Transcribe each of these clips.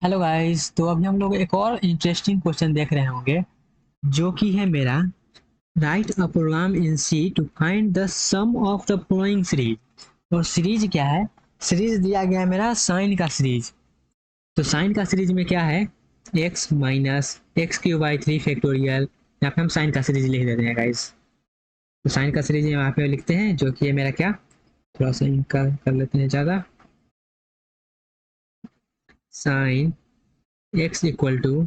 Hello guys. तो अभी हम लोग एक और इंटरेस्टिंग क्वेश्चन देख रहे होंगे जो कि है मेरा write a program in C to find the sum of the following series. और सीरीज क्या है? सीरीज दिया गया है मेरा साइन का सीरीज। तो साइन का सीरीज में क्या है? X minus x cube by three factorial. यहाँ पे हम साइन का सीरीज लिख देते हैं गाइस। तो साइन का सीरीज यहाँ पे लिखते हैं जो कि है मेरा क्या, थोड़ा सा इनका कर लेते हैं ज़्यादा। Sine x equal to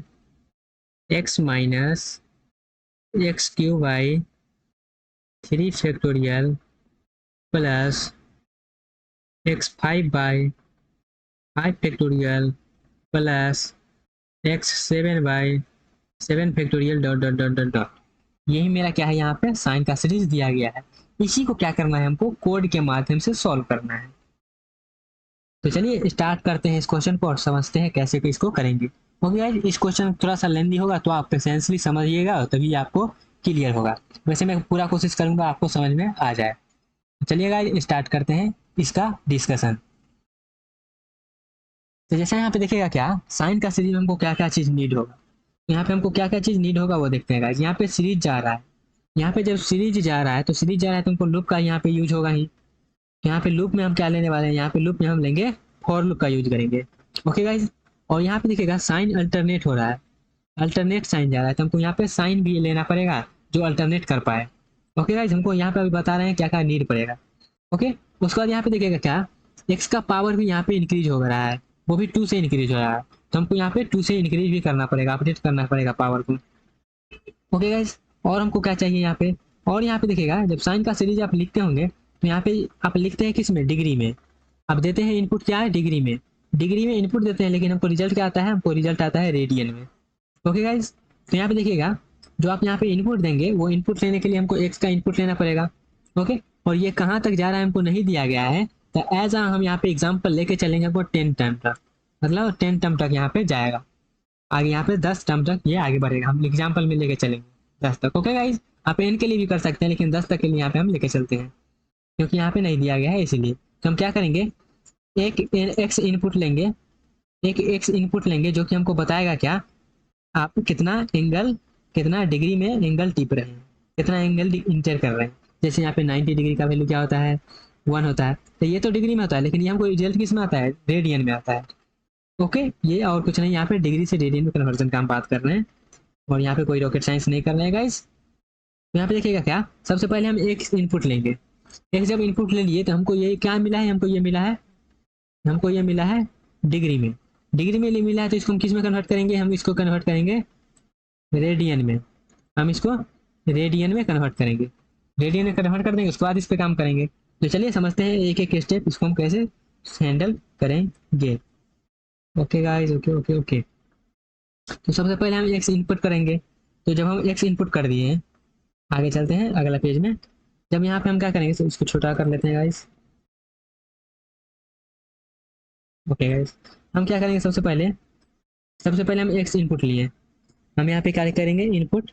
x minus x cube by three factorial plus x five by five factorial plus x seven by seven factorial dot dot dot dot dot. यही मेरा क्या है, यहाँ पे साइन का सीरीज दिया गया है। इसी को क्या करना है, हमको कोड के माध्यम से सॉल्व करना है। तो चलिए स्टार्ट करते हैं इस क्वेश्चन को और समझते हैं कैसे कि इसको करेंगे। ओके गाइस, इस क्वेश्चन थोड़ा सा लेंदी होगा तो आप पेशेंसली समझिएगा, तभी आपको क्लियर होगा। वैसे मैं पूरा कोशिश करूंगा आपको समझ में आ जाए। चलिए गाइस स्टार्ट करते हैं इसका डिस्कशन। तो जैसे यहाँ पे देखिएगा क्या, साइन का सीरीज में हमको क्या क्या चीज नीड होगा। तो यहाँ पे हमको क्या क्या चीज नीड होगा वो देखते हैं गाइस। यहाँ पे सीरीज जा रहा है, यहाँ पे जब सीरीज जा रहा है तो सीरीज जा रहा है तो हमको लूप का यहाँ पे यूज होगा ही। यहाँ पे लूप में हम क्या लेने वाले हैं, यहाँ पे लूप में हम लेंगे फॉर लूप का यूज करेंगे। Okay guys. और यहाँ पे देखिएगा साइन अल्टरनेट हो रहा है, अल्टरनेट साइन जा रहा है तो हमको यहाँ पे साइन भी लेना पड़ेगा जो अल्टरनेट कर पाए। ओके गाइस, हमको यहाँ पे अभी बता रहे हैं क्या क्या नीड पड़ेगा। ओके। उसके बाद यहाँ पे देखिएगा क्या, एक्स का पावर भी यहाँ पे इंक्रीज हो रहा है, वो भी टू से इंक्रीज हो रहा है। तो हमको यहाँ पे टू से इंक्रीज भी करना पड़ेगा, अपडेट करना पड़ेगा पावर को। Okay guys. और हमको क्या चाहिए यहाँ पे, और यहाँ पे देखिएगा जब साइन का सीरीज आप लिखते होंगे तो यहाँ पे आप लिखते हैं किस में, डिग्री में। आप देते हैं इनपुट क्या है, डिग्री में। डिग्री में इनपुट देते हैं, लेकिन हमको रिजल्ट क्या आता है, हमको रिजल्ट आता है रेडियन में। Okay guys. तो यहाँ पे देखिएगा जो आप यहाँ पे इनपुट देंगे वो इनपुट लेने के लिए हमको एक्स का इनपुट लेना पड़ेगा। ओके। और ये कहाँ तक जा रहा है हमको नहीं दिया गया है, तो एज हम यहाँ पे एग्जाम्पल लेके चलेंगे हमको 10 टर्म तक, मतलब 10 टर्म तक यहाँ पे जाएगा। आगे यहाँ पे 10 टर्म तक ये आगे बढ़ेगा, हम एग्जाम्पल में लेके चलेंगे 10 तक। Okay guys. आप एन के लिए भी कर सकते हैं लेकिन 10 तक के लिए यहाँ पे हम लेके चलते हैं क्योंकि यहाँ पे नहीं दिया गया है इसीलिए। तो हम क्या करेंगे, एक एक्स इनपुट लेंगे, एक एक्स इनपुट लेंगे जो कि हमको बताएगा क्या, आप कितना एंगल, कितना डिग्री में एंगल टिप रहे हैं, कितना एंगल इंटर कर रहे हैं। जैसे यहाँ पे 90 डिग्री का वैल्यू क्या होता है, 1 होता है। तो ये तो डिग्री में होता है लेकिन ये हमको रिजल्ट किस में आता है, रेडियन में आता है। ओके। ये और कुछ नहीं, यहाँ पे डिग्री से रेडियन में कन्वर्जन का हम बात कर रहे हैं और यहाँ पे कोई रॉकेट साइंस नहीं कर रहे हैं गाइस। तो यहाँ पे देखिएगा क्या, सबसे पहले हम एक इनपुट लेंगे। एक जब इनपुट ले लिए तो हमको ये क्या मिला है, हमको ये मिला है, हमको ये मिला है डिग्री में। डिग्री में मिला है तो इसको हम किस में कन्वर्ट करेंगे, हम इसको कन्वर्ट करेंगे रेडियन में। हम इसको रेडियन में कन्वर्ट करेंगे, रेडियन में कन्वर्ट कर देंगे, उसके बाद इस पे काम करेंगे। तो चलिए समझते हैं एक एक स्टेप इसको हम कैसे हैंडल करेंगे। Okay guys, okay okay okay. तो सबसे पहले हम एक्स इनपुट करेंगे। तो जब हम एक्स इनपुट कर दिए हैं, आगे चलते हैं अगला पेज में। जब यहाँ पे हम क्या करेंगे, तो इसको छोटा कर लेते हैं गाइस। Okay guys. हम क्या करेंगे, सबसे पहले हम एक्स इनपुट लिए, हम यहाँ पे क्या करेंगे, इनपुट,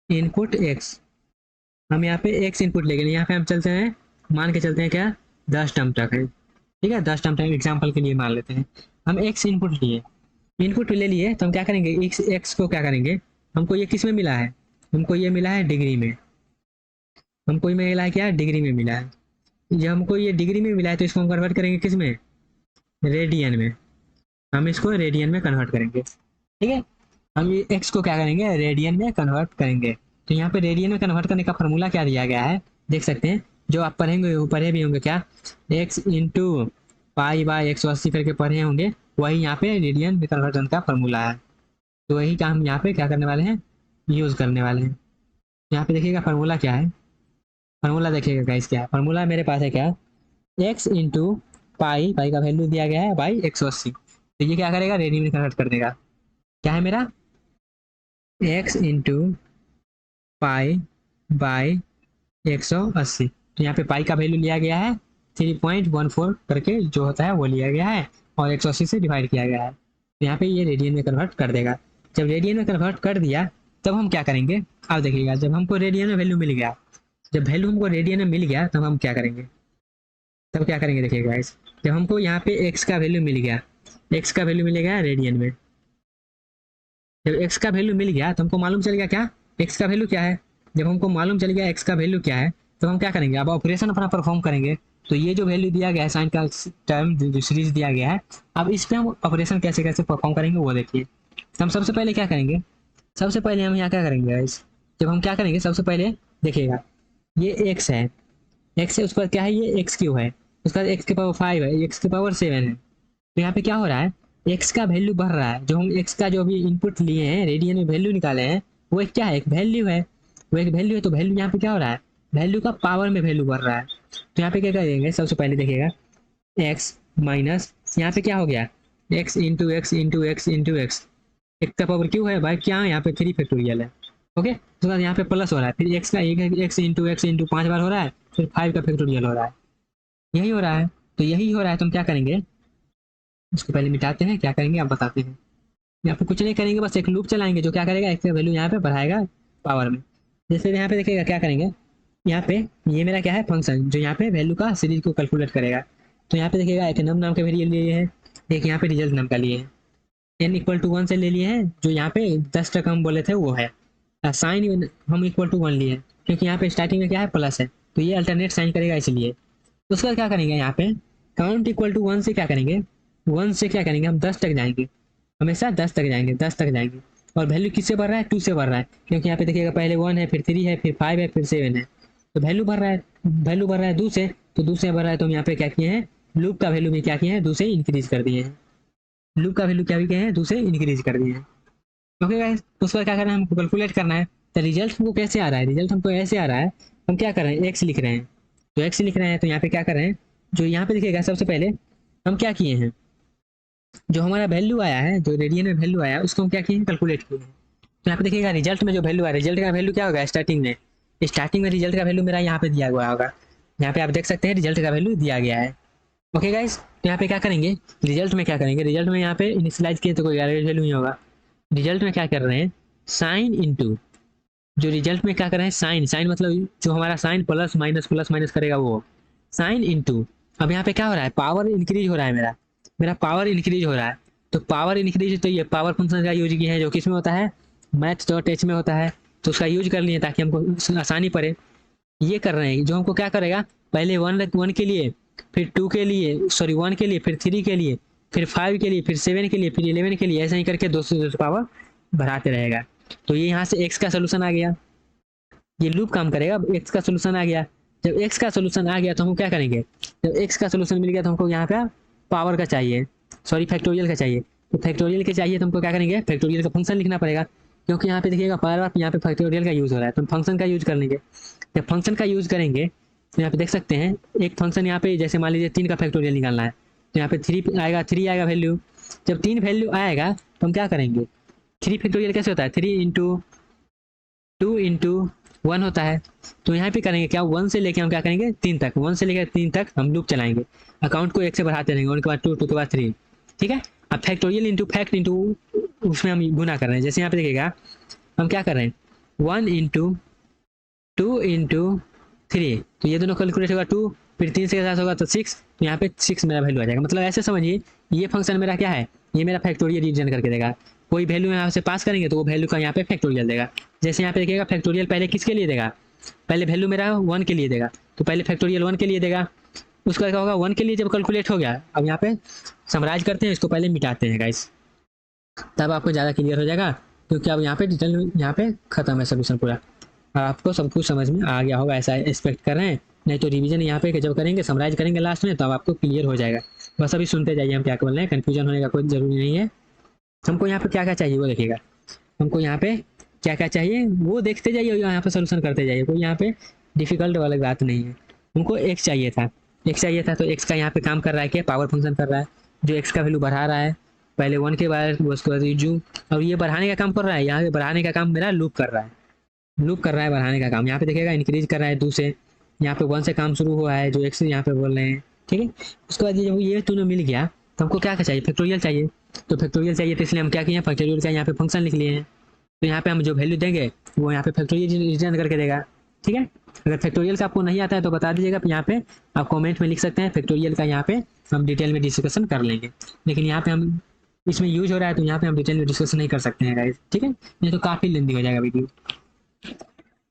इनपुट एक्स। हम यहाँ पे एक्स इनपुट लेंगे, यहाँ पे हम चलते हैं, मान के चलते हैं क्या, 10 टर्म तक है। ठीक है, 10 टर्म तक एग्जाम्पल के लिए मान लेते हैं। हम एक्स इनपुट लिए, इनपुट ले लिए तो हम क्या करेंगे, एक्स एक्स को क्या करेंगे, हमको ये किस में मिला है, हमको ये मिला है डिग्री में। हमको ये मिला है क्या, डिग्री में मिला है। जब हमको ये डिग्री में मिला है तो इसको हम कन्वर्ट करेंगे किस में, रेडियन में। हम इसको रेडियन में कन्वर्ट करेंगे। ठीक है। हम ये एक्स को क्या करेंगे, रेडियन में कन्वर्ट करेंगे। तो यहाँ पे रेडियन में कन्वर्ट करने का फॉर्मूला क्या दिया गया है, देख सकते हैं। जो आप पढ़ेंगे वो पढ़े भी होंगे क्या, एक्स इंटू पाई बाई 180 करके पढ़े होंगे, वही यहाँ पे रेडियन में कन्वर्जन का फॉर्मूला है। तो वही का हम यहाँ पे क्या करने वाले हैं, यूज करने वाले हैं। यहाँ पे देखिएगा फार्मूला क्या है, फार्मूला देखिएगा गाइस क्या है, फार्मूला मेरे पास है क्या, एक्स इंटू पाई, पाई का वैल्यू दिया गया है बाई 180। तो ये क्या करेगा, रेडियन में कन्वर्ट कर देगा। क्या है मेरा, एक्स इंटू पाई बाई 180। तो यहाँ पे पाई का वैल्यू लिया गया है 3.14 करके जो होता है वो लिया गया है और 180 से डिवाइड किया गया है। तो यहाँ पे ये रेडियन में कन्वर्ट कर देगा। जब रेडियन में कन्वर्ट कर दिया तब हम क्या करेंगे, अब देखिएगा जब हमको रेडियन में वैल्यू मिल गया, जब वैल्यू हमको रेडियन में मिल गया तब हम क्या करेंगे, तब क्या करेंगे देखिए गाइस, जब हमको यहाँ पे एक्स का वैल्यू मिल गया, एक्स का वैल्यू मिलेगा रेडियन में, जब एक्स का वैल्यू मिल गया तो हमको मालूम चल गया क्या एक्स का वैल्यू क्या है। जब हमको मालूम चल गया एक्स का वैल्यू क्या है तो हम क्या करेंगे, अब ऑपरेशन अपना परफॉर्म करेंगे। तो ये जो वैल्यू दिया गया है साइन का टर्म जो सीरीज दिया गया है, अब इस पे हम ऑपरेशन कैसे कैसे परफॉर्म करेंगे वो देखिए। तो हम सबसे पहले क्या करेंगे, सबसे पहले हम यहाँ क्या करेंगे गाइस, जब हम क्या करेंगे सबसे पहले देखिएगा, ये एक्स है, एक्स है, उसके बाद क्या है ये एक्स क्यू है, उसके बाद एक्स के पावर 5 है, एक्स के पावर 7 है। तो यहाँ पे क्या हो रहा है, एक्स का वैल्यू बढ़ रहा है, जो हम एक्स का जो अभी इनपुट लिए हैं रेडियन में वैल्यू निकाले हैं, वो एक क्या है, एक वैल्यू है, वो एक वैल्यू है। तो वैल्यू यहाँ पे क्या हो रहा है, वैल्यू का पावर में वैल्यू बढ़ रहा है। तो यहाँ पे क्या करेंगे, सबसे पहले देखिएगा एक्स माइनस यहाँ पे क्या हो गया, x into x into x into x, x का पावर क्यों है भाई, क्या यहाँ पे 3 फैक्टोरियल है। ओके, उसके बाद यहाँ पे प्लस हो रहा है, फिर एक्स का एक एक्स इंटू 5 बार हो रहा है, फिर 5 का फैक्टोरियल हो रहा है, यही हो रहा है। तो यही हो रहा है, तो हम क्या करेंगे, इसको पहले मिटाते हैं, क्या करेंगे आप बताते हैं। यहाँ पे कुछ नहीं करेंगे, बस एक लूप चलाएंगे जो क्या करेगा, एक्स का वैल्यू यहाँ पे बढ़ाएगा पावर में। जैसे यहाँ पे देखिएगा क्या करेंगे, यहाँ पे ये मेरा क्या है फंक्शन, जो यहाँ पे वैल्यू का सीरीज को कैलकुलेट करेगा। तो यहाँ पे देखिएगा एक नम नाम के वेरिएबल लिए हैं, एक यहाँ पे रिजल्ट नाम का लिए हैं, n इक्वल टू 1 से ले लिए हैं, जो यहाँ पे 10 तक हम बोले थे वो है, साइन हम इक्वल टू 1 लिए, क्योंकि यहाँ पे स्टार्टिंग में क्या है प्लस है, तो ये अल्टरनेट साइन करेगा इसलिए। उसके बाद क्या करेंगे, यहाँ पे काउंट इक्वल टू 1 से क्या करेंगे, 1 से क्या करेंगे हम 10 तक जाएंगे, हमेशा 10 तक जाएंगे, 10 तक जाएंगे। और वैल्यू किससे बढ़ रहा है, 2 से बढ़ रहा है, क्योंकि यहाँ पे देखिएगा पहले 1 है, फिर 3 है, फिर 5 है, फिर 7 है। तो वैल्यू बढ़ रहा है, वैल्यू बढ़ रहा है 2 से, तो 2 से बढ़ रहा है, तो हम यहाँ पे क्या किए हैं, लूप का वैल्यू में क्या किए हैं, 2 से इंक्रीज कर दिए हैं, लूप का वैल्यू क्या भी किए हैं, 2 से इंक्रीज कर दिए हैं। ओके गाइस, तो उसका क्या करना है, हमको कैलकुलेट करना है। तो रिजल्ट हमको कैसे आ रहा है, रिजल्ट हमको ऐसे आ रहा है, हम क्या कर रहे हैं, एक्स लिख रहे हैं। तो एक्स लिख रहे हैं, तो यहाँ पे क्या कर रहे हैं, जो यहाँ पे देखिएगा सबसे पहले हम क्या किए हैं, जो हमारा वैल्यू आया है, जो रेडियन में वैल्यू आया उसको हम क्या किए हैं, कैलकुलेट किए हैं। तो यहाँ पे देखिएगा रिजल्ट में जो वैल्यू आया, रिजल्ट का वैल्यू क्या होगा, स्टार्टिंग में रिजल्ट का वैल्यू मेरा यहाँ पे दिया हुआ होगा, यहाँ पे आप देख सकते हैं रिजल्ट का वैल्यू दिया गया है। ओके गाइस, तो यहाँ पे क्या करेंगे, रिजल्ट में क्या करेंगे, रिजल्ट में यहाँ पे इनिशियलाइज किए तो कोई वैल्यू नहीं होगा। रिजल्ट में क्या कर रहे हैं, साइन इंटू, जो रिजल्ट में क्या कर रहे हैं साइन, साइन मतलब जो हमारा साइन प्लस माइनस करेगा वो, साइन इंटू, अब यहाँ पे क्या हो रहा है, पावर इंक्रीज हो रहा है, मेरा मेरा पावर इंक्रीज हो रहा है। तो पावर इंक्रीज, तो ये पावर फंक्शन का यूज किया है, जो किस में होता है, मैथ डॉट एच में होता है, तो उसका यूज कर लिए ताकि हमको आसानी पड़े। ये कर रहे हैं जो हमको क्या करेगा, पहले 1 के लिए, फिर 2 के लिए, सॉरी 1 के लिए, फिर 3 के लिए, फिर 5 के लिए, फिर 7 के लिए, फिर 11 के लिए, ऐसा ही करके 200 पावर बढ़ाते रहेगा। तो ये यहाँ से एक्स का सोल्यूशन आ गया, ये लूप काम करेगा, एक्स का सोल्यूशन आ गया। जब एक्स का सोल्यूशन आ गया तो हम क्या करेंगे, जब एक्स का सोल्यूशन मिल गया तो हमको यहाँ पे पावर का चाहिए, सॉरी फैक्टोरियल का चाहिए। तो फैक्टोरियल के चाहिए तो हमको क्या करेंगे, फैक्टोरियल का फंक्शन लिखना पड़ेगा, क्योंकि यहाँ पे देखिएगा बार बार यहाँ पे फैक्टोरियल का यूज़ हो रहा है, तो हम फंक्शन का यूज कर लेंगे। जब फंक्शन का यूज करेंगे तो यहाँ पे देख सकते हैं एक फंक्शन यहाँ पे, जैसे मान लीजिए 3 का फैक्टोरियल निकालना है, तो यहाँ पे 3 आएगा, 3 आएगा वैल्यू। जब 3 वैल्यू आएगा तो हम क्या करेंगे, 3 फैक्टोरियल कैसे होता है, 3 इंटू 2 इंटू 1 होता है। तो यहाँ पे करेंगे क्या, 1 से लेके हम क्या करेंगे 3 तक, 1 से लेकर 3 तक हम लूप चलाएंगे, अकाउंट को 1 से बढ़ाते रहेंगे, 1 के बाद 2, 2 के बाद 3, ठीक है। अब फैक्टोरियल इंटू फैक्ट इंटू उसमें हम गुना कर रहे हैं, जैसे यहाँ पे देखिएगा हम क्या कर रहे हैं, 1 इंटू 2 इंटू 3, तो ये दोनों कैलकुलेट होगा 2, फिर 3 से 7 होगा तो 6, तो यहाँ पे 6 मेरा वैल्यू आ जाएगा। मतलब ऐसे समझिए ये फंक्शन मेरा क्या है, ये मेरा फैक्टोरियल रिटर्न करके देगा, कोई वैल्यू यहाँ से पास करेंगे तो वो वैल्यू का यहाँ पे फैक्टोरियल देगा। जैसे यहाँ पे देखिएगा फैक्टोरियल पहले किसके लिए देगा, पहले वैल्यू मेरा 1 के लिए देगा, तो पहले फैक्टोरियल 1 के लिए देगा, उसका क्या होगा 1 के लिए जब कैलकुलेट हो गया, अब यहाँ पे समराइज करते हैं, इसको पहले मिटाते हैं गाइस, तब आपको ज़्यादा क्लियर हो जाएगा, क्योंकि अब यहाँ पे डिटेल यहाँ पे खत्म है सोल्यूशन पूरा, आपको सब कुछ समझ में आ गया होगा ऐसा एक्सपेक्ट कर रहे हैं। नहीं तो रिवीजन यहाँ पे जब करेंगे, समराइज करेंगे लास्ट में, तब आपको क्लियर हो जाएगा। बस अभी सुनते जाइए हम क्या बोल रहे हैं, कन्फ्यूजन होने का कोई जरूरी नहीं है। हमको यहाँ पे क्या क्या चाहिए वो देखिएगा, हमको यहाँ पे क्या क्या चाहिए वो देखते जाइए, यहाँ पे सोल्यूशन करते जाइए, कोई यहाँ पे डिफिकल्ट वाली बात नहीं है। हमको एक्स चाहिए था, एक्स चाहिए था, तो एक्स का यहाँ पे काम कर रहा है क्या, पावर फंक्शन कर रहा है, जो एक्स का वैल्यू बढ़ा रहा है, पहले 1 के बाद उसके बाद जू, और ये बढ़ाने का काम कर रहा है, यहाँ पे बढ़ाने का काम मेरा लूप कर रहा है, लूप कर रहा है बढ़ाने का काम। यहाँ पे देखिएगा इंक्रीज कर रहा है 2 से, यहाँ पे 1 से काम शुरू हुआ है, जो एक्स यहाँ पे बोल रहे हैं, ठीक है। उसके बाद जब ये दोनों मिल गया तो हमको क्या चाहिए, फैक्टोरियल चाहिए, तो फैक्टोरियल चाहिए, तो इसलिए हम क्या किए, फैक्टोरियल का यहाँ पे फंक्शन लिख लिए हैं। तो यहाँ पे हम जो वैल्यू देंगे वो यहाँ पे फैक्टोरियल रिटर्न करके देगा, ठीक है। अगर फैक्टोरियल का आपको नहीं आता है तो बता दीजिएगा, यहाँ पे आप कमेंट में लिख सकते हैं, फैक्टोरियल का यहाँ पे हम डिटेल में डिस्कशन कर लेंगे। लेकिन यहाँ पे हम इसमें यूज हो रहा है तो यहाँ पे हम डिटेल में डिस्कशन नहीं कर सकते हैं गाइस, ठीक है, नहीं तो काफ़ी लेंदी हो जाएगा वीडियो।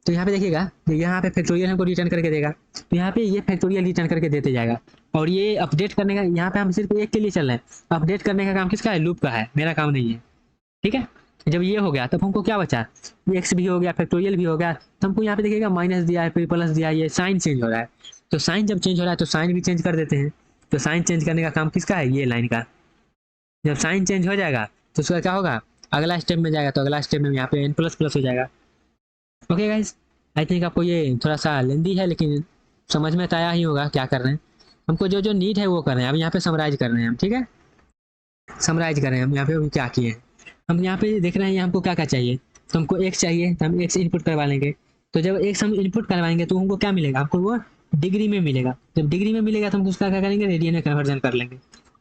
तो यहाँ पे देखिएगा, यहाँ पे फैक्टोरियल हमको रिटर्न करके देगा, तो यहाँ पे ये फैक्टोरियल रिटर्न करके देते जाएगा। और ये अपडेट करने का, यहाँ पे हम सिर्फ एक के लिए चल रहे हैं, अपडेट करने का काम किसका है, लूप का है, मेरा काम नहीं है, ठीक है। जब ये हो गया तब हमको क्या बचा, एक्स भी हो गया, फैक्टोरियल भी हो गया, तो हमको यहाँ पे देखिएगा माइनस दिया है, फिर प्लस दिया है, ये साइन चेंज हो रहा है। तो साइन जब चेंज हो रहा है तो साइन भी चेंज कर देते हैं। तो साइन चेंज करने का काम किसका है, ये लाइन का। जब साइन चेंज हो जाएगा तो उसका क्या होगा, अगला स्टेप में जाएगा, तो अगला स्टेप में यहाँ पे एन प्लस प्लस हो जाएगा। ओके गाइज, आई थिंक आपको ये थोड़ा सा लेंदी है, लेकिन समझ में तो आया ही होगा क्या कर रहे हैं। हमको जो जो नीड है वो कर रहे हैं, अब यहाँ पे समराइज कर रहे हैं हम, ठीक है, समराइज कर रहे हैं हम यहाँ पे अभी क्या किए हैं। हम यहाँ पे देख रहे हैं हमको क्या क्या चाहिए, तो हमको एक्स चाहिए, तो हम एक्स इनपुट करवा लेंगे। तो जब एक्स हम इनपुट करवाएंगे तो हमको क्या मिलेगा, हमको वो डिग्री में मिलेगा। जब डिग्री में मिलेगा तो हम उसका क्या करेंगे, रेडियन में कन्वर्जन कर लेंगे।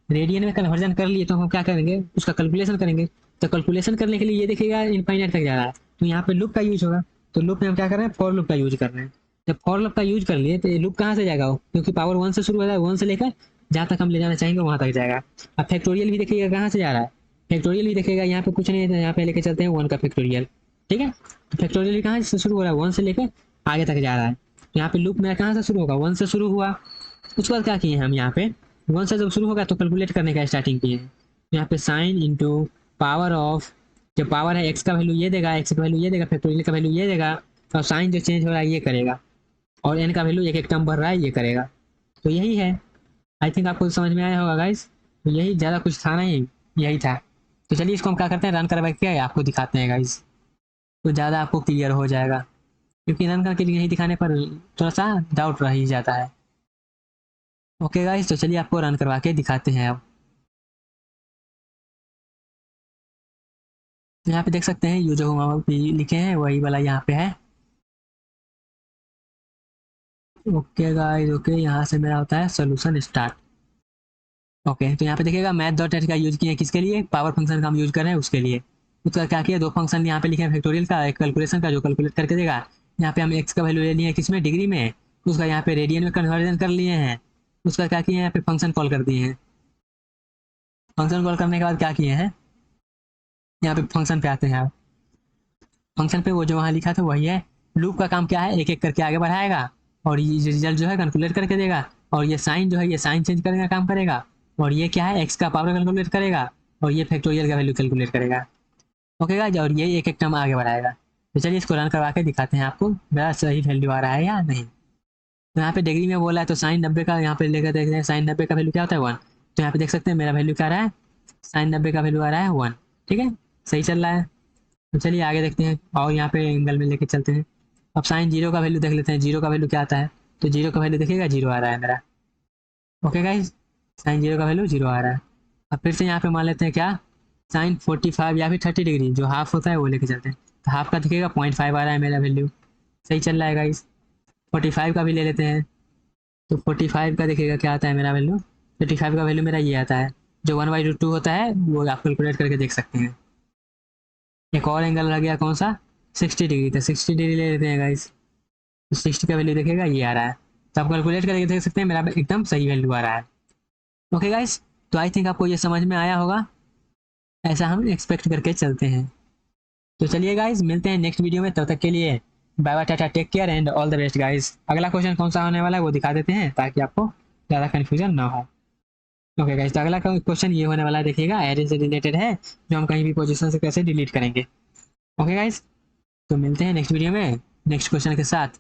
रेडियन में कन्वर्जन कर लिए तो हम क्या करेंगे, उसका कैलकुलेशन करेंगे। तो कैलकुलेशन करने के लिए ये देखिएगा इनफाइनाइट तक जा रहा है, तो यहाँ पे लूप का यूज होगा। तो लूप में हम क्या कर रहे हैं, फॉर लूप का यूज कर रहे हैं। जब फॉर लूप का यूज कर लिए तो ये लूप कहाँ से जाएगा, वो क्योंकि पावर 1 से शुरू हो रहा है, 1 से लेकर जहाँ तक हम ले जाना चाहेंगे वहाँ तक जाएगा। अब फैक्टोरियल भी देखिएगा कहाँ से जा रहा है, फैक्टोरियल भी देखिएगा यहाँ पे कुछ नहीं है, यहाँ पे लेके चलते हैं 1 का फैक्टोरियल, ठीक है। तो फैक्टोरियल भी कहाँ से शुरू हो रहा है, 1 से लेकर आगे तक जा रहा है। तो यहाँ पे लूप मेरा कहाँ से शुरू होगा, 1 से शुरू हुआ। उसके बाद क्या किए हम, यहाँ पे 1 से जब शुरू होगा तो कैलकुलेट करने का स्टार्टिंग किए हैं। यहाँ पे साइन इंटू पावर ऑफ, जो पावर है एक्स का वैल्यू ये देगा, एक्स का वैल्यू ये देगा, फैक्टोरियल का वैल्यू ये देगा, और साइन जो चेंज हो रहा है ये करेगा, और एन का वैल्यू एक एक टर्म बढ़ रहा है ये करेगा। तो यही है, आई थिंक आपको समझ में आया होगा गाइस। तो यही, ज़्यादा कुछ था नहीं, यही था। तो चलिए इसको हम क्या करते हैं, रन करवा के आपको दिखाते हैं गाइस, तो ज़्यादा आपको क्लियर हो जाएगा, क्योंकि रन करके यही दिखाने पर थोड़ा सा डाउट रह ही जाता है। ओके गाइस, तो चलिए आपको रन करवा के दिखाते हैं। अब यहाँ पे देख सकते हैं ये जो हम लिखे हैं वही वाला यहाँ पे है। ओके गाइस, ओके, यहाँ से मेरा होता है सोल्यूशन स्टार्ट। ओके, तो यहाँ पे देखिएगा मैथ डॉट एच का यूज किया है, किसके लिए, पावर फंक्शन का हम यूज कर रहे हैं उसके लिए। उसका क्या किया, दो फंक्शन यहाँ पे लिखे हैं, फैक्टोरियल का, एक कैलकुलेशन का जो कैलकुलेट करके देगा। यहाँ पे हम एक्स का वैल्यू ले लिए हैं किसमें, डिग्री में, उसका यहाँ पे रेडियन में कन्वर्जन कर लिए हैं। उसका क्या किया है, यहाँ पे फंक्शन कॉल कर दिए हैं। फंक्शन कॉल करने के बाद क्या किए हैं, यहाँ पे फंक्शन पे आते हैं। आप फंक्शन पे वो जो वहाँ लिखा था वही है। लूप का काम क्या है, एक एक करके आगे बढ़ाएगा, और ये रिजल्ट जो है कैलकुलेट करके देगा। और ये साइन जो है ये साइन चेंज करने का काम करेगा। और ये क्या है, एक्स का पावर कैलकुलेट करेगा, और ये फैक्टोरियल का वैल्यू कैलकुलेट करेगा। ओके गाइस, और ये एक एक टर्म आगे बढ़ाएगा। तो चलिए इसको रन करवा के दिखाते हैं आपको मेरा सही वैल्यू आ रहा है या नहीं। तो यहाँ पे डिग्री में बोला है तो साइन 90 का यहाँ पे लेकर देखते हैं, साइन 90 का वैल्यू क्या होता है 1। तो यहाँ पे देख सकते हैं मेरा वैल्यू क्या आ रहा है, साइन 90 का वैल्यू आ रहा है 1, ठीक है, सही चल रहा है। तो चलिए आगे देखते हैं, और यहाँ पे एंगल में लेके चलते हैं। अब साइन 0 का वैल्यू देख लेते हैं, 0 का वैल्यू क्या आता है। तो 0 का वैल्यू देखिएगा 0 आ रहा है मेरा। ओके गाइज, साइन 0 का वैल्यू 0 आ रहा है। अब फिर से यहाँ पे मान लेते हैं क्या, साइन 45 या फिर 30 डिग्री जो हाफ होता है वो लेके चलते हैं। तो हाफ का देखिएगा 0.5 आ रहा है मेरा वैल्यू, सही चल रहा है गाइज। 45 का भी ले लेते हैं, तो 45 का देखिएगा क्या आता है मेरा वैल्यू। 35 का वैल्यू मेरा ये आता है, जो 1/2 होता है वो आप कैलकुलेट करके देख सकते हैं। एक और एंगल रह गया कौन सा, 60 डिग्री, तो 60 डिग्री ले लेते हैं गाइज। तो 60 का वैल्यू देखिएगा ये आ रहा है, तो आप कैलकुलेट करके देख सकते हैं मेरा एकदम सही वैल्यू आ रहा है। ओके गाइज, तो आई थिंक आपको ये समझ में आया होगा, ऐसा हम एक्सपेक्ट करके चलते हैं। तो चलिए गाइज, मिलते हैं नेक्स्ट वीडियो में, तब तक के लिए बाय बाय, टाटा, take care and all the best guys. अगला क्वेश्चन कौन सा होने वाला है वो दिखा देते हैं ताकि आपको ज़्यादा कन्फ्यूजन ना हो। ओके गाइज, तो अगला क्वेश्चन ये होने वाला है, देखिएगा एरे से रिलेटेड है, जो हम कहीं भी पोजीशन से कैसे डिलीट करेंगे। ओके गाइज, तो मिलते हैं नेक्स्ट वीडियो में नेक्स्ट क्वेश्चन के साथ।